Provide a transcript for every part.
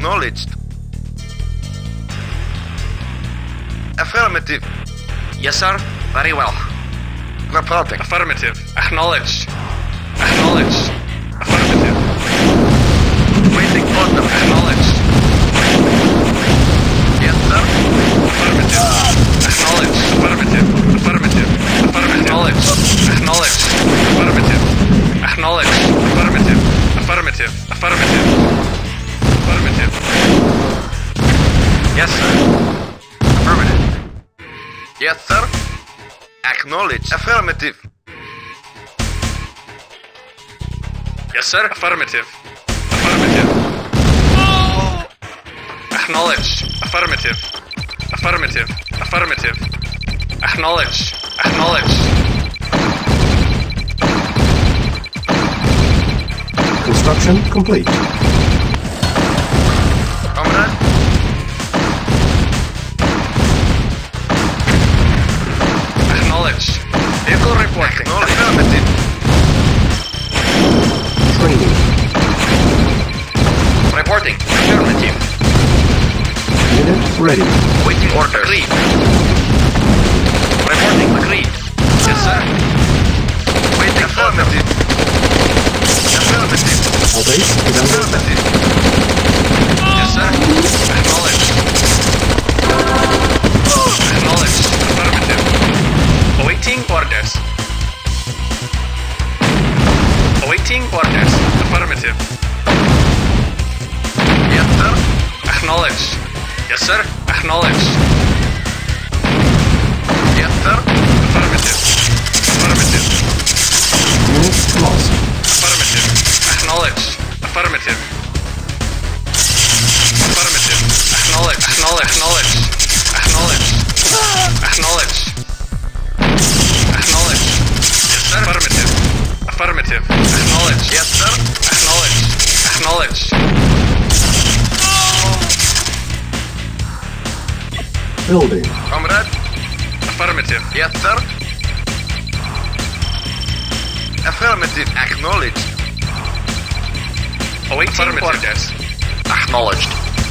Acknowledged. Affirmative. Yes, sir. Very well. Reporting. Affirmative. Acknowledged. Acknowledged. Affirmative. Waiting order. Acknowledged. Yes, sir. Affirmative. Acknowledged. Affirmative. Affirmative. Affirmative. Acknowledged. Acknowledged. Affirmative. Acknowledged. Affirmative. Affirmative. Affirmative. Affirmative. Yes, sir. Affirmative. Yes, sir. Acknowledge. Affirmative. Yes, sir. Affirmative. Affirmative. Acknowledge. Affirmative. Affirmative. Affirmative. Acknowledge. Acknowledge. Construction complete. Comrade. Acknowledge. Vehicle reporting. Affirmative. Training. Reporting. Affirmative. Unit ready. Waiting order. Agreed. Reporting. Agreed. Yes, sir. Waiting affirmative. Affirmative. All base is under attack. Affirmative. Yes, sir. Acknowledge. Acknowledge. Affirmative. Awaiting orders. Awaiting orders. Affirmative. Yes, sir. Acknowledge. Yes, sir. Acknowledge. Yes, sir. Affirmative. Affirmative. Unit lost. Affirmative. Acknowledge. Affirmative. Affirmative. Acknowledge. Acknowledge. Acknowledge. Acknowledge. Acknowledge. Acknowledge. Yes, sir. Affirmative. Affirmative. Acknowledge. Yes, sir. Acknowledge. Acknowledge. Building. Comrade. Affirmative. Yes, sir. Affirmative. Acknowledged. Awaiting orders. Acknowledged.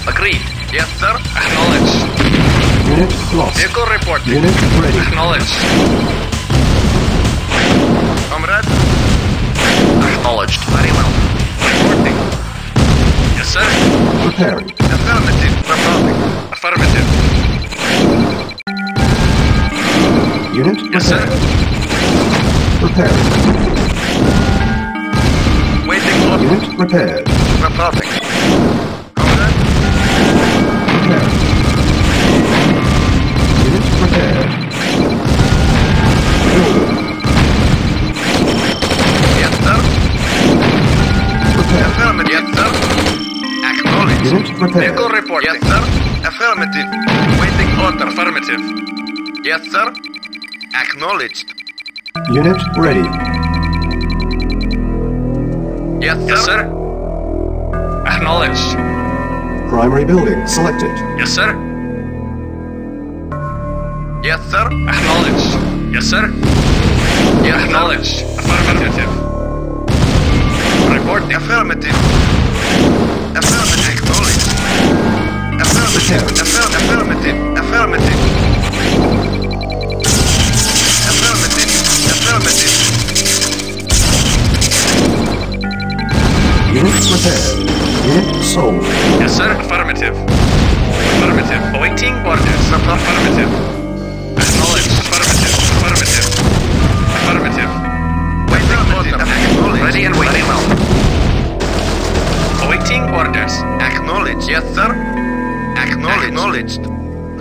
Agreed. Yes, sir. Acknowledge. Unit lost. Vehicle reporting. Unit ready. Acknowledge. Comrade. Acknowledged. Very well. Reporting. Yes, sir. Preparing. Affirmative. Reporting. Affirmative. Unit Yes, sir. prepared. Prepared. Waiting order. Unit prepared. Reporting. Comrade. Prepared. Unit prepared. Building. Yes, sir. Prepared. Affirmative. Yes, sir. Acknowledged. Unit prepared. Vehicle reporting. Yes, sir. Affirmative. Waiting order. Affirmative. Yes, sir. Acknowledged. Unit ready. Yes, sir. Yes, sir. Acknowledged. Primary building selected. Yes, sir. Yes, sir. Acknowledged. Yes, sir. Yes, sir. Acknowledged. Affirmative. Reporting. Affirmative. Affirmative. Acknowledged. Affirmative. Affirmative. Affirmative. Affirmative. Affirmative. Unit prepared. Unit sold. Yes, sir. Affirmative. Affirmative. Awaiting orders. Affirmative. Acknowledged. Affirmative. Affirmative. Affirmative. Waiting order. Acknowledged. Ready and waiting. Well. Awaiting orders. Acknowledged. Yes, sir. Acknowledged. Acknowledged.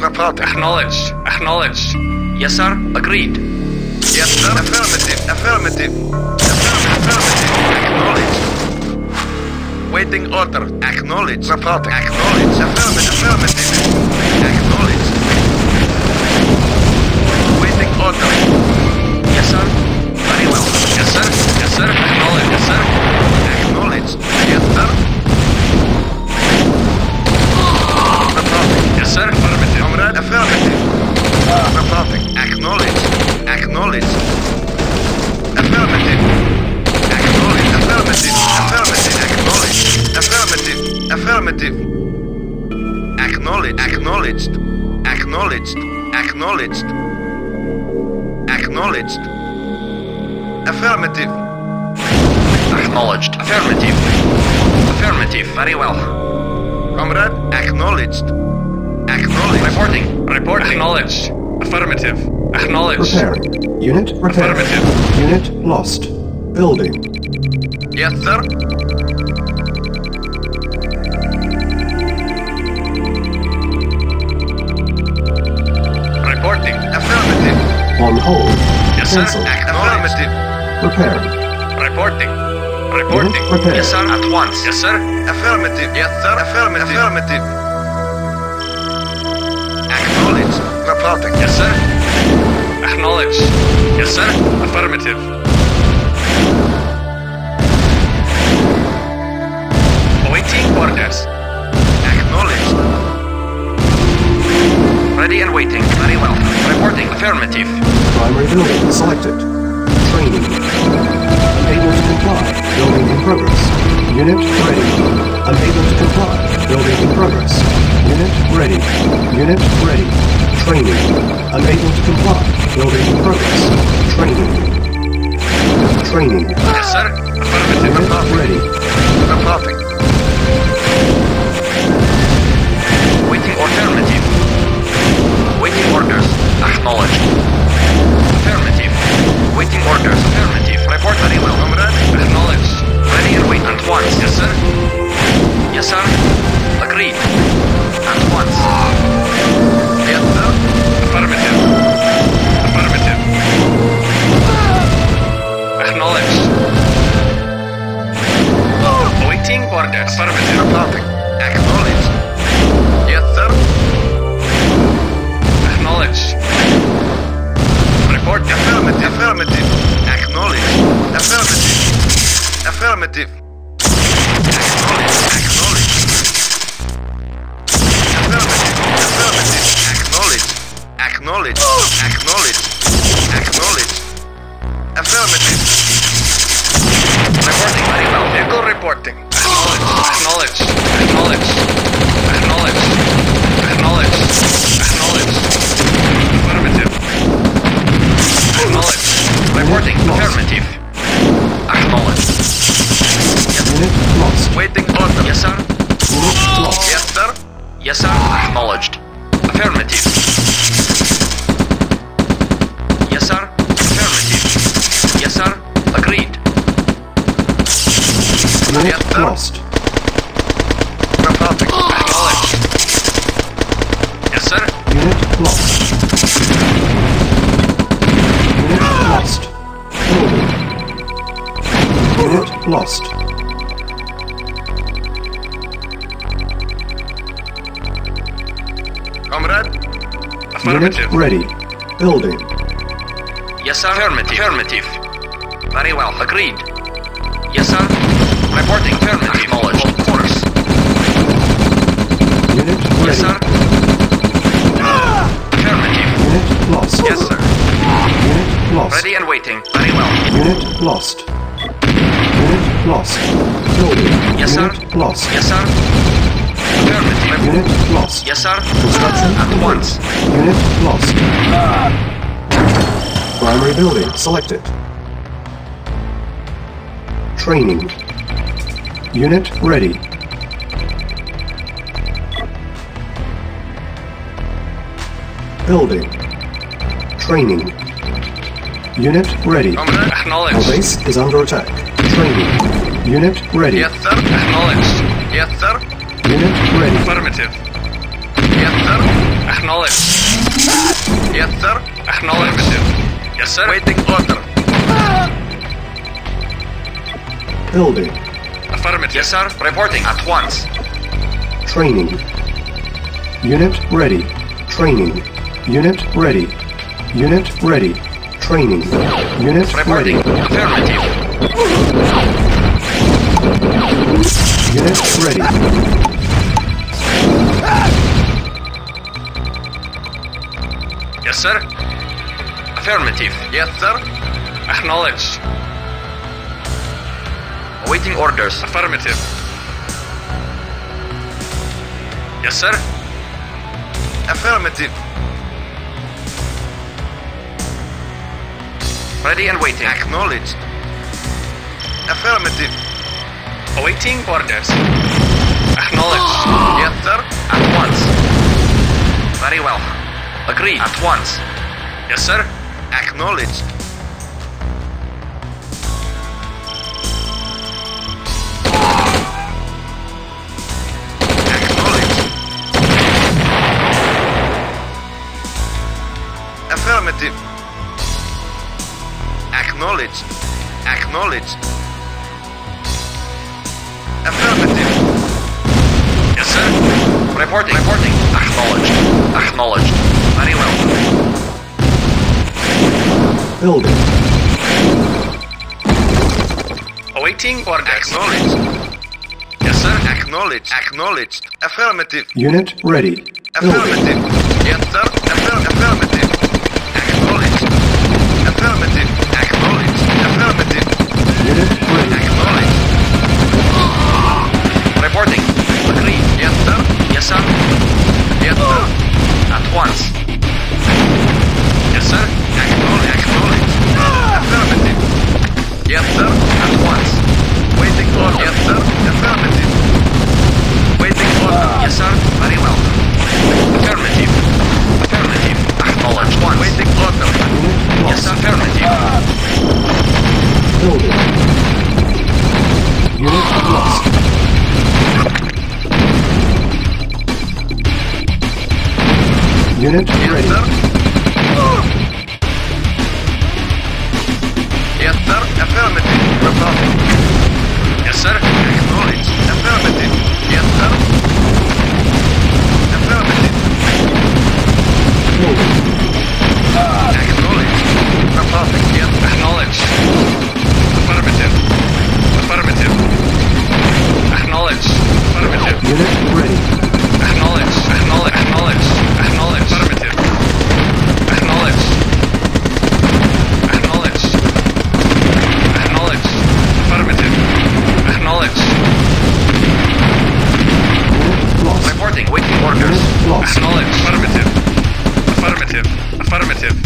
Reporting. Acknowledged. Acknowledged. Yes, sir. Agreed. Yes, sir. Affirmative. Affirmative. Affirmative. Acknowledged. Waiting order. Acknowledged. Reporting. Acknowledged. Affirmative. Affirmative. Acknowledged. Waiting order. Yes, sir. Very well. Yes, sir. Yes, sir. Acknowledged. Yes, sir. Acknowledged. Yes, sir. Reporting. Yes, sir. Affirmative. Comrade. Affirmative. Reporting. Acknowledged. Acknowledged. Affirmative. Acknowledged. Affirmative. Affirmative. Acknowledged. Affirmative. Affirmative. Acknowledged. Acknowledged. Acknowledged. Acknowledged. Acknowledged. Affirmative. Acknowledged. Affirmative. Affirmative. Very well. Comrade, acknowledged. Acknowledged. Reporting. Reporting. Acknowledged. Affirmative. Acknowledged. Repairing. Unit repaired. Affirmative. Unit lost. Building. Yes, sir. Reporting. Affirmative. On hold. Yes, sir. Cancel. Affirmative. Repairing. Reporting. Reporting. Unit repaired. Yes, sir. At once. Yes, sir. Affirmative. Yes, sir. Affirmative. Affirmative. Acknowledged. Reporting. Yes, sir. Acknowledged. Yes, sir. Affirmative. Awaiting orders. Acknowledged. Ready and waiting. Very well. Reporting. Affirmative. Primary building selected. Training. Unable to comply. Building in progress. Unit ready. Unable to comply. Building in progress. Unit ready. Unit ready. Training. Unable to comply. Building in progress. Training. Training. Yes, sir. Affirmative. Unit ready. Reporting. Waiting affirmative. Waiting orders. Acknowledged. Affirmative. Waiting orders. Affirmative. Report very well. Comrade, Acknowledged. Ready and wait. At once. Yes, sir. Yes, sir. Agreed. At once. yes, sir. Affirmative. Affirmative. Acknowledged. Awaiting orders. Affirmative. Reporting. Acknowledged. Yes, sir. Acknowledged. Report. Affirmative. Affirmative. Acknowledged. Affirmative. Affirmative. Acknowledged. Acknowledged. Affirmative. Affirmative. Acknowledged. Acknowledged. Acknowledged. Acknowledged. Affirmative. Reporting very well. Vehicle reporting. Acknowledged. Acknowledged. Acknowledged. Acknowledged. Acknowledged. Affirmative. Acknowledged. Reporting. Affirmative. Acknowledged. Unit lost. Waiting order. Yes, sir. Unit lost. Yes, sir. Yes, sir. Acknowledged. Affirmative. Yes, sir. Affirmative. Yes, sir. Agreed. Unit Yes, sir. lost. Reporting. Acknowledged. Yes, sir. Unit lost. Unit lost. Building. Unit lost. Comrade, Unit Affirmative. ready. Building. Yes, sir. Affirmative. Affirmative. Very well. Agreed. Yes, sir. Reporting. Affirmative. Acknowledged. Of course. Unit ready. Yes, sir. Affirmative. Unit lost. Yes, sir. Unit lost. Ready and waiting. Very well. Unit lost. Unit lost. Building. Yes, sir. Unit lost. Yes, sir. Affirmative. Unit lost. Yes, sir. Construction At complete. once. Unit lost. Primary building selected. Training. Unit ready. Building. Training. Unit ready. comrade. Our Acknowledged. base is under attack. Training. Unit ready. Yes, sir. Acknowledged. Yes, sir. Unit ready. Affirmative. Yes, sir. Acknowledged. Yes, sir. Acknowledged. Yes, sir. Waiting order. Building. Affirmative. Yes, sir. Reporting. At once. Training. Unit ready. Training. Unit ready. Unit ready. Training. Unit ready. Reporting. Affirmative. Unit ready. Yes, sir. Affirmative. Yes, sir. Acknowledged. Awaiting orders. Affirmative. Yes, sir. Affirmative. Ready and waiting. Acknowledged. Affirmative. Awaiting orders. Acknowledged. Yes, sir. At once. Very well. Agreed. At once. Yes, sir. Acknowledged. Acknowledged. Affirmative. Acknowledged. Acknowledged. Affirmative. Yes, sir. Reporting. Reporting. Acknowledged. Acknowledged. Very well. Building. Awaiting orders. Acknowledged. Yes, sir. Acknowledged. Acknowledged. Affirmative. Unit ready. Building. Affirmative. Yes, sir. Affirmative. Acknowledged. Affirmative. Acknowledged. Affirmative. Unit ready. Acknowledged. Reporting. Agreed. Yes, sir. Yes, sir. Yes, sir. At once. Yes, sir. Acknowledged. Affirmative. Yes, sir. At once. Waiting order. Yes, sir. Affirmative. Waiting order. Yes, sir. Very well. Affirmative. Affirmative. Acknowledged. At once. Waiting order. Unit Yes, lost. affirmative. Building. Unit lost. Unit Yes, ready. sir. Yes, sir. Affirmative. Reporting. Yes, sir. Acknowledged. Affirmative. Yes, sir. Affirmative. Building. Acknowledged. Reporting. Yes. Acknowledged. Affirmative. Affirmative. Acknowledged. Affirmative. Unit ready. Acknowledged. Acknowledged. Acknowledged. Acknowledged. Affirmative. Acknowledged. Acknowledged. Acknowledged. Affirmative. Acknowledged. Unit lost. Reporting. Waiting orders. Unit lost. Acknowledged. Affirmative. Affirmative. Affirmative.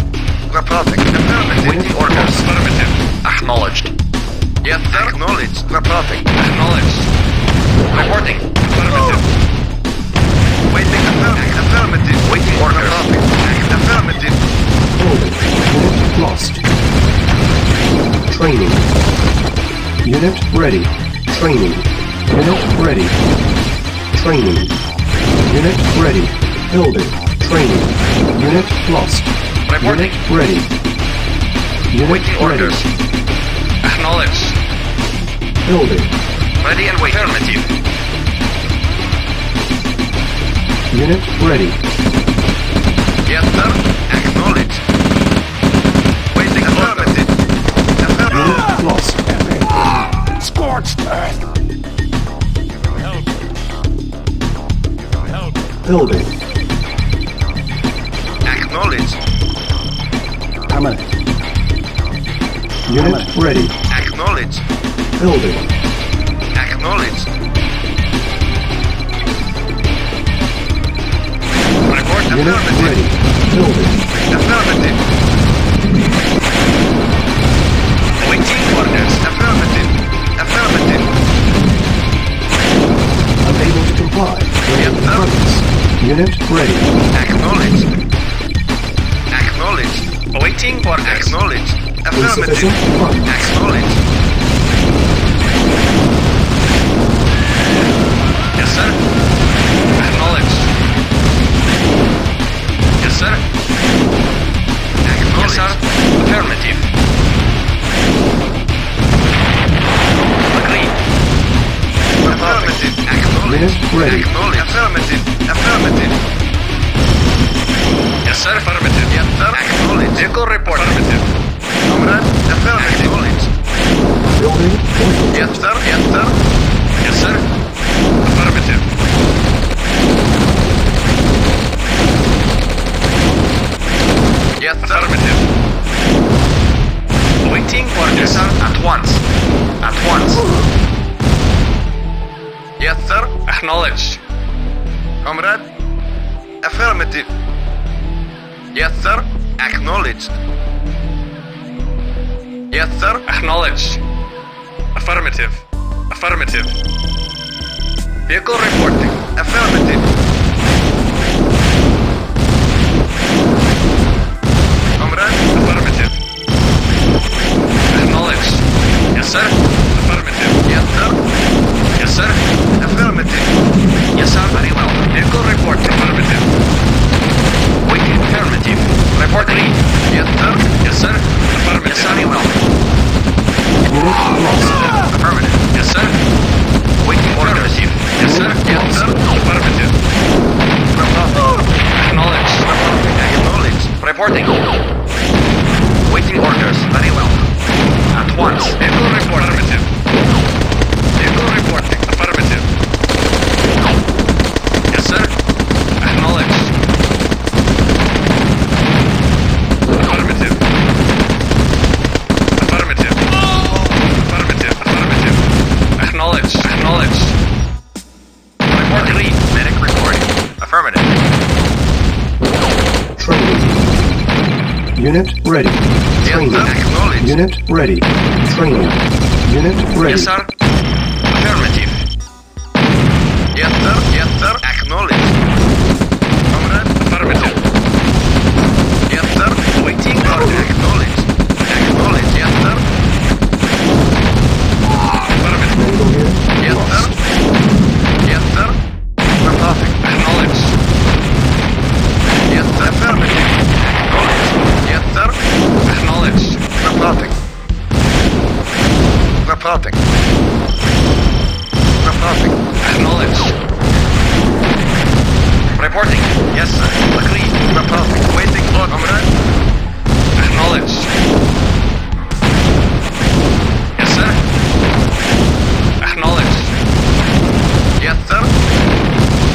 Reporting. Affirmative. Waiting orders. Affirmative. Acknowledged. Yes, sir. Acknowledged. Reporting. Acknowledged. Reporting. Affirmative. Waiting. Affirmative. Waiting orders. Reporting. Affirmative. Building. Unit lost. Training. Unit ready. Training. Unit ready. Training. Unit ready. Building. Training. Unit lost. Reporting. Unit ready. Unit Waiting ready. orders. Acknowledged. Building. Ready and waiting. Affirmative. Unit ready. Yes, sir. Acknowledged. Waiting. Affirmative. Affirmative. Unit lost. Scorched earth! Help! Building. Acknowledged. Coming. Unit ready. Acknowledged. Building. Acknowledged. Report. Unit Affirmative. ready. Building. Affirmative. Waiting orders. Affirmative. Affirmative. Unable to comply. Yes, sir. Progress. Unit ready. Acknowledged. Acknowledged. Awaiting orders. Acknowledged. Affirmative. Insufficient funds. Acknowledged. Yes, sir. Acknowledged. Yes, sir. Yes, Acknowledged. sir. Affirmative. Agreed. Affirmative. Acknowledged. Unit ready. Acknowledged. Affirmative. Affirmative. Yes, sir. Affirmative. Yes, sir. Acknowledged. Vehicle report. Affirmative. Comrade. Affirmative. Acknowledged. Building. Order. Yes, sir. Yes, sir. Yes, sir. Affirmative. Yes, sir. Affirmative. Awaiting orders, sir. At once. At once. Yes, sir. Acknowledged. Comrade. Affirmative. Yes, sir. Acknowledged. Yes, sir. Acknowledged. Affirmative. Affirmative. Vehicle reporting. Affirmative. Comrade. Affirmative. Acknowledged. Yes, sir. Affirmative. Yes, sir. Yes, sir. Affirmative. Yes, sir. Very well. Vehicle reporting. Affirmative. Waiting. Affirmative. Report read. Yes, sir. Yes, sir. Affirmative. Yes, sir. Very well. Unit lost. Affirmative. Yes, sir. Waiting orders. Yes, sir. Yes, sir. Affirmative. Acknowledged. Acknowledged. Reporting. Waiting orders. Very well. At once. Vehicle report. Affirmative. Vehicle reporting. Affirmative. Yes, sir. Acknowledged. Affirmative. Affirmative. Affirmative. Affirmative. Acknowledged. Acknowledged. Report read. Medic reporting. Affirmative. Training. Unit ready. Yes, Training. sir. Acknowledged. Unit ready. Training. Unit ready. Yes, sir. Affirmative. Yes, sir. Yes, sir. Acknowledged. Comrade. Affirmative. Yes, sir. Waiting order. Acknowledged. Acknowledged. Yes, sir. Affirmative. Medical here. Yes, sir. Lost. Yes, sir. Reporting. Acknowledged. Yes, sir. Affirmative. Acknowledged. Yes, sir. Acknowledged. Reporting. Reporting. Reporting. Acknowledged. Reporting. Yes, sir. Agreed. Reporting. Waiting for comrade. Acknowledged. Yes, sir. Acknowledged. Yes, sir.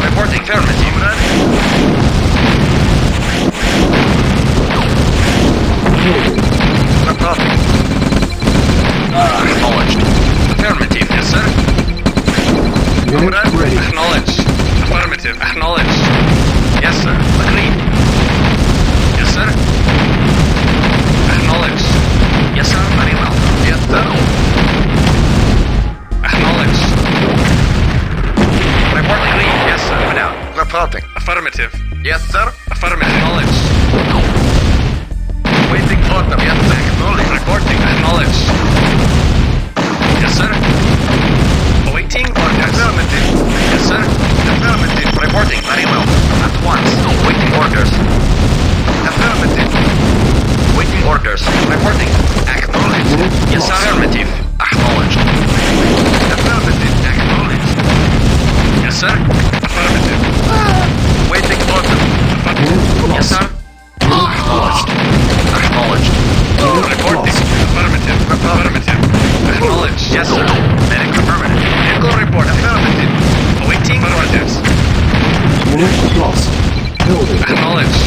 Reporting. Affirmative. Comrade. Building. Reporting. Acknowledged. Affirmative. Yes, sir. Unit ready. Acknowledged. Affirmative. Acknowledged. Yes, sir. Agreed. Yes, sir. Acknowledged. Yes, sir. Very well. Yes, sir. Acknowledged. Report agreed. Yes, sir. Over now. Reporting. Affirmative. Yes, sir. Affirmative. Acknowledged. Waiting order. Yes, sir. Acknowledged. Reporting. Acknowledged. Yes, sir. Awaiting orders. Affirmative. Yes, sir. Affirmative. Reporting. Very well. At once. Waiting orders. Affirmative. Waiting orders. Reporting. Acknowledged. Unit Yes, sir. lost. Affirmative. Acknowledged. Affirmative. Acknowledged. Yes, sir. Affirmative. Waiting order. Unit Yes, lost. sir. Acknowledged. Acknowledged. Unit Reporting. lost. Affirmative. Affirmative. Acknowledged. Yes, sir. Medic affirmative. Vehicle report. Affirmative. Awaiting orders. Unit lost. Building. Acknowledged.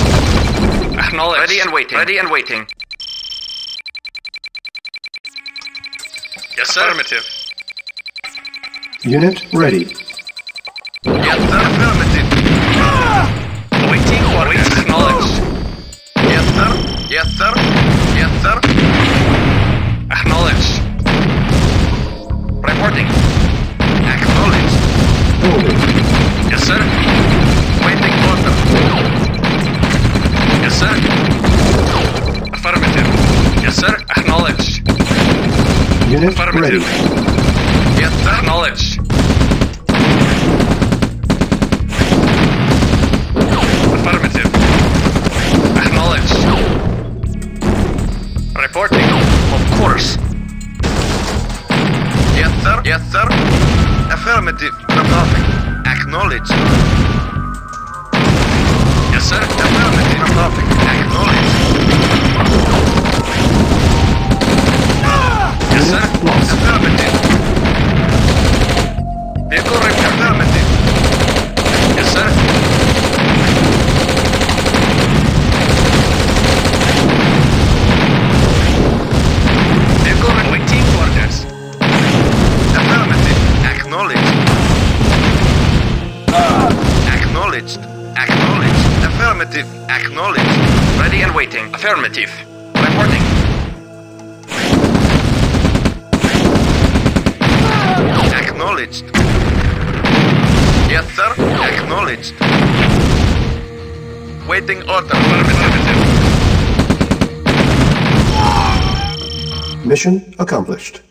Acknowledged. Ready and waiting. Ready and waiting. Yes, sir. Affirmative. Unit ready. Yes, sir. Affirmative. Awaiting orders. Acknowledged. Yes, sir. Yes, sir. Yes, sir. Acknowledged. Reporting. Acknowledged. Building. Yes, sir. Waiting order. Yes, sir. Affirmative. Yes, sir. Acknowledged. Unit Affirmative. ready. Yes, sir. Acknowledged. Affirmative. Acknowledged. Reporting. Of course. Yes, sir. Yes, sir. Affirmative. Reporting. Acknowledged. Yes, sir. Affirmative. Reporting. Acknowledged. Yes, sir. Lost. Affirmative. Vehicle report. Affirmative. Yes, sir. Vehicle waiting orders. Affirmative. Acknowledged. Acknowledged. Acknowledged. Affirmative. Acknowledged. Ready and waiting. Affirmative. Reporting. Acknowledged. Yes, sir. Acknowledged. Waiting order. Affirmative. Mission accomplished.